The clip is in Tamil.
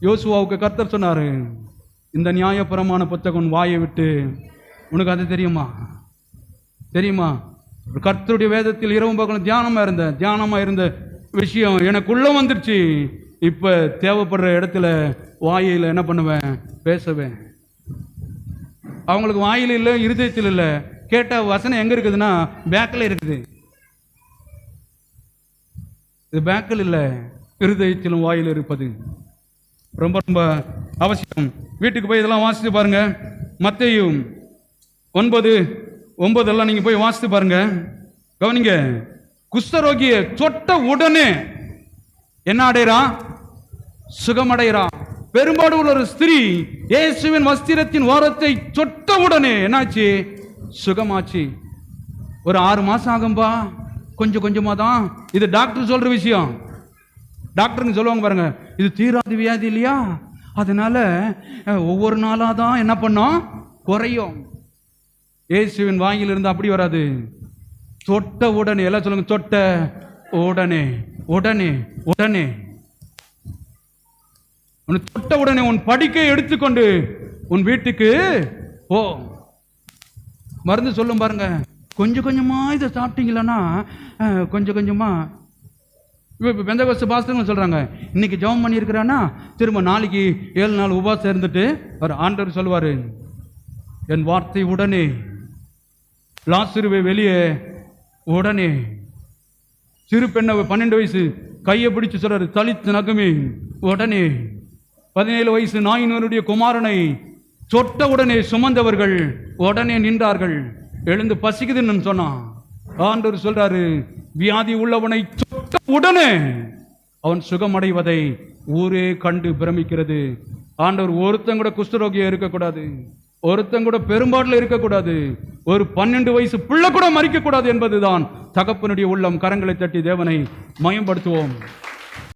யோசுவாவுக்கு கர்த்தர் சொன்னாரு, இந்த நியாயப்பிரமாண புத்தகம் வாயை விட்டு, உனக்கு அது தெரியுமா? கர்த்தருடைய வேதத்தில் இரவும் பகலும் தியானமா இருந்த விஷயம் எனக்குள்ள வந்துருச்சு. இப்ப தேவைப்படுற இடத்துல வாயில என்ன பண்ணுவேன்? பேசுவேன். அவங்களுக்கு வாயில் இல்லை, இருதயத்தில் இல்லை. கேட்ட வசனம் எங்க இருக்குதுன்னா பேக்கில் இருக்குது. இது பேக்கில் இல்லை, இருதயத்திலும் வாயில் இருப்பது ரொம்ப ரொம்ப அவசியம். வீட்டுக்கு போய் இதெல்லாம் வாசித்து பாருங்க. மத்தேயு 9:9 எல்லாம் நீங்க போய் வாசித்து பாருங்க. கவனிங்க, குஷ்டரோகியை தொட்ட உடனே என்ன அடைகிறா? சுகமடைகிறா. பெரும்பாடு உள்ள ஒரு ஸ்திரீ இயேசுவின் வஸ்திரத்தின் ஓரத்தை தொட்ட உடனே என்னாச்சு? சுகமாச்சு. ஒரு 6 மாசம் ஆகும்பா, கொஞ்சம் கொஞ்சமா தான். இது டாக்டர் சொல்ற விஷயம். டாக்டருங்க சொல்லுவாங்க பாருங்க, இது தீராத வியாதி இல்லையா, அதனால ஒவ்வொரு நாளா தான் என்ன பண்ணோம்? குறையும். இயேசுவின் வாயில் இருந்து அப்படி வராது. தொட்ட உடனே, எல்லாம் சொல்லுங்க, தொட்ட உடனே. உடனே உடனே தொட்ட உடனே உன் படிக்கை எடுத்துக்கொண்டு உன் வீட்டுக்கு போ. மருந்து சொல்லும் பாருங்க, கொஞ்சம் கொஞ்சமா இதை சாப்பிட்டீங்களன்னா கொஞ்சம் கொஞ்சமா. பெந்தகோஸ்து பாஸ்டர்ங்க சொல்றாங்க, இன்னைக்கு ஜெபம் பண்ணி இருக்கிறான்னா திரும்ப நாளைக்கு 7 நாள் உபவாசம் இருந்துட்டு ஆண்டவர் சொல்லுவாரு, என் வார்த்தை உடனே. லாசருவை வெளியே உடனே. சிறு பெண்ணை 12 வயசு கையை பிடிச்சு சொல்றாரு, தலித்து நகமே உடனே. 17 வயசு நாயினருடைய குமாரனை தொட்ட உடனே சுமந்தவர்கள் உடனே நின்றார்கள். எழுந்து பசிக்குதுன்னு சொன்னான். ஆண்டவர் சொல்றாரு, வியாதி உள்ளவனை தொட்ட உடனே அவன் சுகமடைவதை ஊரே கண்டு பிரமிக்கிறது. ஆண்டவர் ஒருத்தன் கூட குஷ்டரோகியா இருக்கக்கூடாது, ஒருத்தன் கூட பெரும்பாடுல இருக்கக்கூடாது, ஒரு 12 வயசு பிள்ளை கூட மறிக்க கூடாது என்பதுதான் தகப்பனுடைய உள்ளம். கரங்களை தட்டி தேவனை மயம்படுத்துவோம்.